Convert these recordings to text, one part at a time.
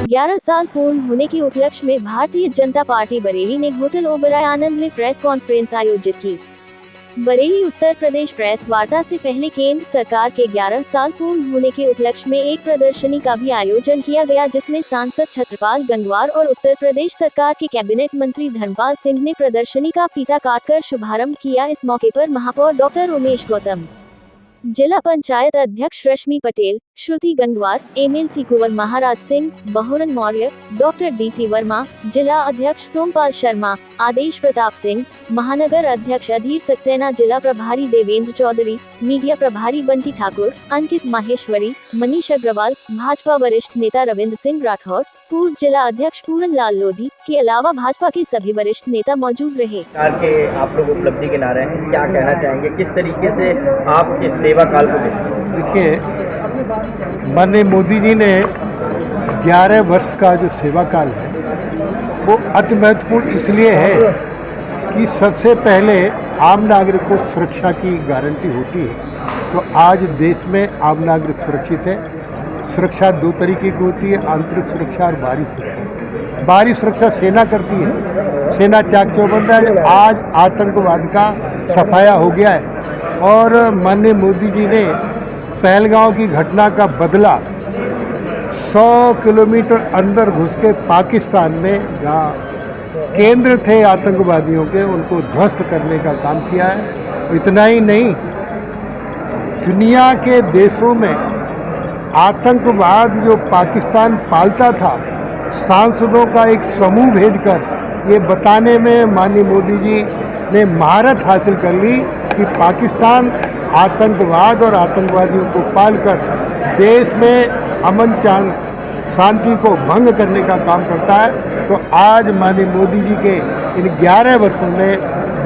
11 साल पूर्ण होने के उपलक्ष्य में भारतीय जनता पार्टी बरेली ने होटल ओबराय आनंद में प्रेस कॉन्फ्रेंस आयोजित की। बरेली उत्तर प्रदेश प्रेस वार्ता से पहले केंद्र सरकार के 11 साल पूर्ण होने के उपलक्ष्य में एक प्रदर्शनी का भी आयोजन किया गया, जिसमें सांसद छत्रपाल गंगवार और उत्तर प्रदेश सरकार के कैबिनेट मंत्री धर्मपाल सिंह ने प्रदर्शनी का फीता काटकर शुभारंभ किया। इस मौके पर महापौर डॉक्टर उमेश गौतम, जिला पंचायत अध्यक्ष रश्मि पटेल, श्रुति गंगवार, एमएलसी कुंवर महाराज सिंह, बहुरन मौर्य, डॉक्टर डीसी वर्मा, जिला अध्यक्ष सोमपाल शर्मा, आदेश प्रताप सिंह, महानगर अध्यक्ष अधीर सक्सेना, जिला प्रभारी देवेंद्र चौधरी, मीडिया प्रभारी बंटी ठाकुर, अंकित माहेश्वरी, मनीष अग्रवाल, भाजपा वरिष्ठ नेता रविंद्र सिंह राठौर, पूर्व जिला अध्यक्ष पूरन लाल लोधी के अलावा भाजपा के सभी वरिष्ठ नेता मौजूद रहे। आप लोग उपलब्धि के नारे हैं, क्या कहना चाहेंगे, किस तरीके से आप इस सेवा काल को देखिए, माननीय मोदी जी ने 11 वर्ष का जो सेवा काल है वो अति महत्वपूर्ण इसलिए है कि सबसे पहले आम नागरिक को सुरक्षा की गारंटी होती है। तो आज देश में आम नागरिक सुरक्षित है। सुरक्षा दो तरीके की होती है, आंतरिक सुरक्षा और बाहरी सुरक्षा। बाहरी सुरक्षा सेना करती है, सेना चाक चौबंद है। आज आतंकवाद का सफाया हो गया है और माननीय मोदी जी ने पहलगांव की घटना का बदला 100 किलोमीटर अंदर घुस के पाकिस्तान में जहाँ केंद्र थे आतंकवादियों के, उनको ध्वस्त करने का काम किया है। इतना ही नहीं, दुनिया के देशों में आतंकवाद जो पाकिस्तान पालता था, सांसदों का एक समूह भेजकर ये बताने में माननीय मोदी जी ने महारत हासिल कर ली कि पाकिस्तान आतंकवाद और आतंकवादियों को पालकर देश में अमन शांति को भंग करने का काम करता है। तो आज माननीय मोदी जी के इन 11 वर्षों में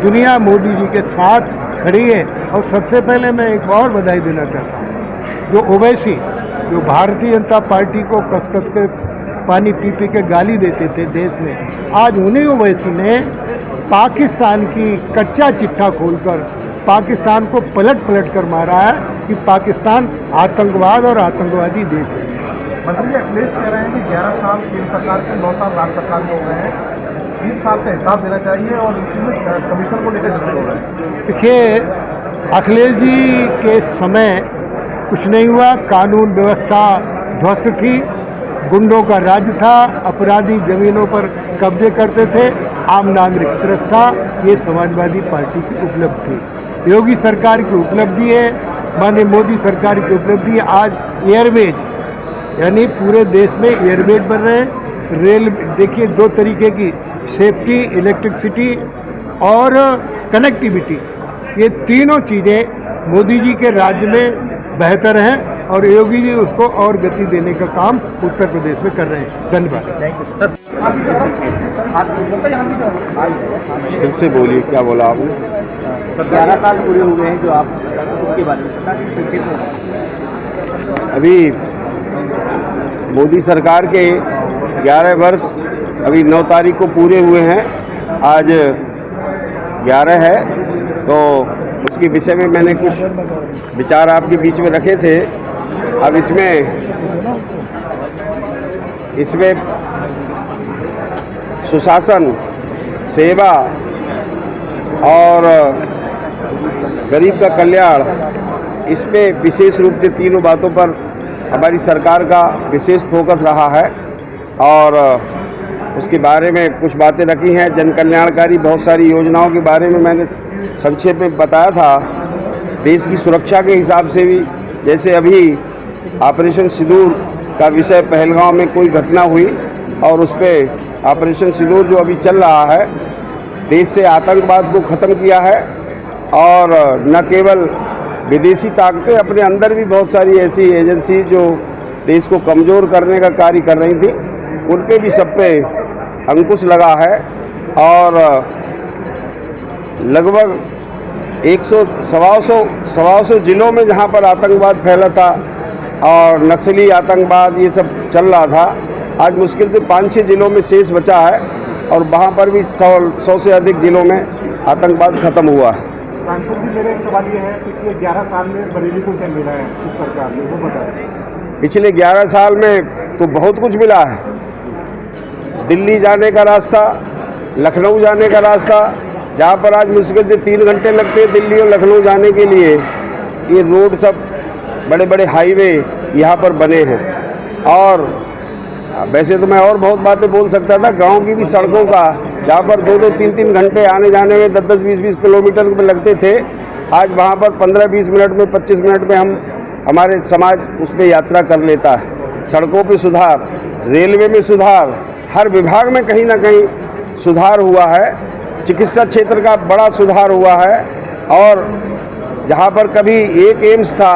दुनिया मोदी जी के साथ खड़ी है। और सबसे पहले मैं एक और बधाई देना चाहता हूँ, जो ओवैसी, जो भारतीय जनता पार्टी को कस-कस के पानी पी के गाली देते थे देश में, आज उन्हीं ओवैसी ने पाकिस्तान की कच्चा चिट्ठा खोलकर पाकिस्तान को पलट कर मारा है कि पाकिस्तान आतंकवाद और आतंकवादी देश है। मंत्री जी अखिलेश कह रहे हैं कि 11 साल केंद्र सरकार के 9 साल राज्य सरकार में हो गए हैं, 20 साल का हिसाब देना चाहिए और कमीशन को लेकर झगड़े हो रहे हैं। देखिए, अखिलेश जी के समय कुछ नहीं हुआ, कानून व्यवस्था ध्वस्त थी, गुंडों का राज था, अपराधी जमीनों पर कब्जे करते थे, आम नागरिक त्रस्त था। ये समाजवादी पार्टी की उपलब्धि थी, योगी सरकार की उपलब्धि है, माननीय मोदी सरकार की उपलब्धि है। आज एयरवेज यानी पूरे देश में एयरवेज बन रहे हैं। रेल देखिए, दो तरीके की, सेफ्टी, इलेक्ट्रिसिटी और कनेक्टिविटी, ये तीनों चीज़ें मोदी जी के राज्य में बेहतर हैं और योगी जी उसको और गति देने का काम उत्तर प्रदेश में कर रहे हैं। धन्यवाद। फिर से बोलिए, क्या बोला आपने? 11 साल पूरे हो गए हैं जो आप उसके बारे में अभी मोदी सरकार के 11 वर्ष अभी 9 तारीख को पूरे हुए हैं, आज 11 है, तो उसके विषय में मैंने कुछ विचार आपके बीच में रखे थे। अब इसमें सुशासन, सेवा और गरीब का कल्याण, इसमें विशेष रूप से तीनों बातों पर हमारी सरकार का विशेष फोकस रहा है और उसके बारे में कुछ बातें रखी हैं। जन कल्याणकारी बहुत सारी योजनाओं के बारे में मैंने संक्षेप में बताया था। देश की सुरक्षा के हिसाब से भी, जैसे अभी ऑपरेशन सिंदूर का विषय, पहलगांव में कोई घटना हुई और उस पर ऑपरेशन सिंदूर जो अभी चल रहा है, देश से आतंकवाद को ख़त्म किया है। और न केवल विदेशी ताकतें, अपने अंदर भी बहुत सारी ऐसी एजेंसी जो देश को कमज़ोर करने का कार्य कर रही थी, उन पे भी सब पे अंकुश लगा है। और लगभग 100-125 जिलों में जहाँ पर आतंकवाद फैला था और नक्सली आतंकवाद ये सब चल रहा था, आज मुश्किल से 5-6 जिलों में शेष बचा है और वहाँ पर भी 100 से अधिक जिलों में आतंकवाद खत्म हुआ है। सांसद जी, मेरा एक सवाल ये है, पिछले 11 साल में बरेली को क्या मिला है इस सरकार ने, वो बताएं। पिछले 11 साल में तो बहुत कुछ मिला है। दिल्ली जाने का रास्ता, लखनऊ जाने का रास्ता, जहाँ पर आज मुश्किल से 3 घंटे लगते हैं दिल्ली और लखनऊ जाने के लिए, ये रोड सब बड़े बड़े हाईवे यहाँ पर बने हैं। और वैसे तो मैं और बहुत बातें बोल सकता था, गांव की भी सड़कों का, जहाँ पर 2-2, 3-3 घंटे आने जाने में 10-10, 20-20 किलोमीटर में लगते थे, आज वहाँ पर 15-20 मिनट में, 25 मिनट में हमारे समाज उस पर यात्रा कर लेता है। सड़कों पे सुधार, रेलवे में सुधार, हर विभाग में कहीं ना कहीं सुधार हुआ है। चिकित्सा क्षेत्र का बड़ा सुधार हुआ है। और जहाँ पर कभी एक एम्स था,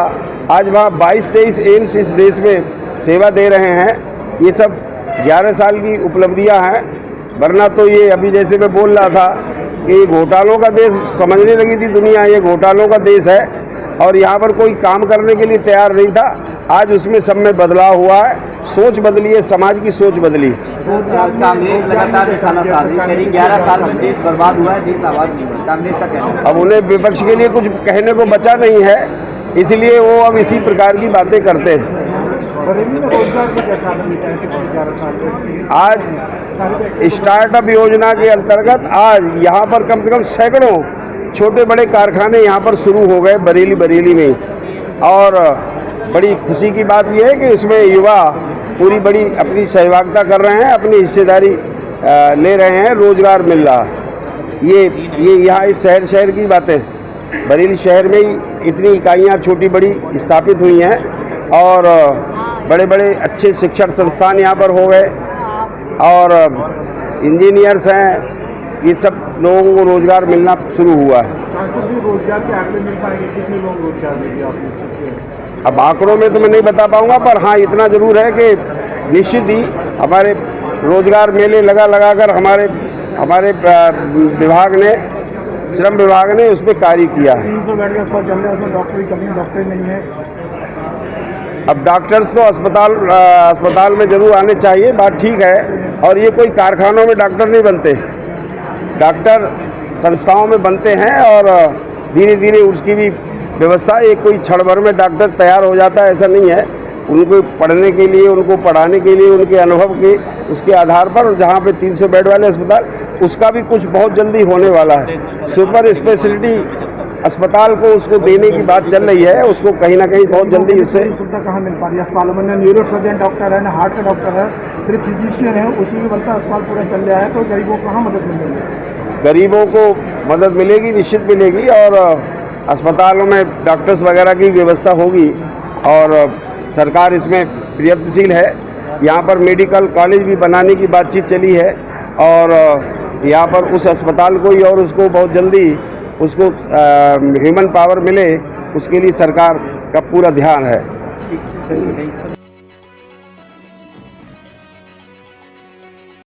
आज वहाँ 22-23 एम्स इस देश में सेवा दे रहे हैं। ये सब 11 साल की उपलब्धियाँ हैं। वरना तो ये अभी जैसे मैं बोल रहा था कि घोटालों का देश समझने लगी थी दुनिया, ये घोटालों का देश है और यहाँ पर कोई काम करने के लिए तैयार नहीं था। आज उसमें सब में बदलाव हुआ है, सोच बदली है, समाज की सोच बदली। कांग्रेस लगातार 11 साल देश बर्बाद हुआ है, देश आवाज नहीं है, कांग्रेस का कहना। अब उन्हें विपक्ष के लिए कुछ कहने को बचा नहीं है, इसलिए वो अब इसी प्रकार की बातें करते हैं। आज स्टार्टअप योजना के अंतर्गत आज यहाँ पर कम से कम सैकड़ों छोटे बड़े कारखाने यहाँ पर शुरू हो गए बरेली में। और बड़ी खुशी की बात यह है कि इसमें युवा पूरी बड़ी अपनी सहभागिता कर रहे हैं, अपनी हिस्सेदारी ले रहे हैं, रोजगार मिल रहा है। ये यहाँ इस शहर की बातें, बरेली शहर में ही इतनी इकाइयाँ छोटी बड़ी स्थापित हुई हैं और बड़े बड़े अच्छे शिक्षण संस्थान यहाँ पर हो गए और इंजीनियर्स हैं। ये सब लोगों को रोजगार मिलना शुरू हुआ है। रोजगार के आंकड़े मिल पाएंगे, कितने लोग रोजगार देंगे आपको? अब आंकड़ों में तो मैं नहीं बता पाऊंगा, पर हाँ इतना ज़रूर है कि निश्चित ही हमारे रोजगार मेले लगाकर हमारे विभाग ने, श्रम विभाग ने उस पर कार्य किया है। 300 बेड का अस्पताल चल रहा है, उसमें डॉक्टर की कमी, डॉक्टर नहीं है। अब डॉक्टर्स तो अस्पताल में जरूर आने चाहिए, बात ठीक है। और ये कोई कारखानों में डॉक्टर नहीं बनते, डॉक्टर संस्थाओं में बनते हैं और धीरे धीरे उसकी भी व्यवस्था, एक कोई क्षण भर में डॉक्टर तैयार हो जाता है ऐसा नहीं है। उनको पढ़ने के लिए, उनको पढ़ाने के लिए, उनके अनुभव के उसके आधार पर, जहाँ पे 300 बेड वाले अस्पताल, उसका भी कुछ बहुत जल्दी होने वाला है। सुपर स्पेशलिटी अस्पताल को उसको देने की बात चल रही है, उसको कहीं ना कहीं बहुत जल्दी उससे सुविधा कहाँ मिल पा रही है? अस्पतालों में न्यूरो सर्जन डॉक्टर है, ना हार्ट का डॉक्टर है, सिर्फ फिजिशियन है, उसी में बनता अस्पताल पूरा चल रहा है। तो गरीबों को कहाँ मदद मिलेगी? गरीबों को मदद मिलेगी, निश्चित मिलेगी। और अस्पतालों में डॉक्टर्स वगैरह की व्यवस्था होगी और सरकार इसमें प्रयत्नशील है। यहाँ पर मेडिकल कॉलेज भी बनाने की बातचीत चली है और यहाँ पर उस अस्पताल को ही और उसको बहुत जल्दी उसको ह्यूमन पावर मिले, उसके लिए सरकार का पूरा ध्यान है।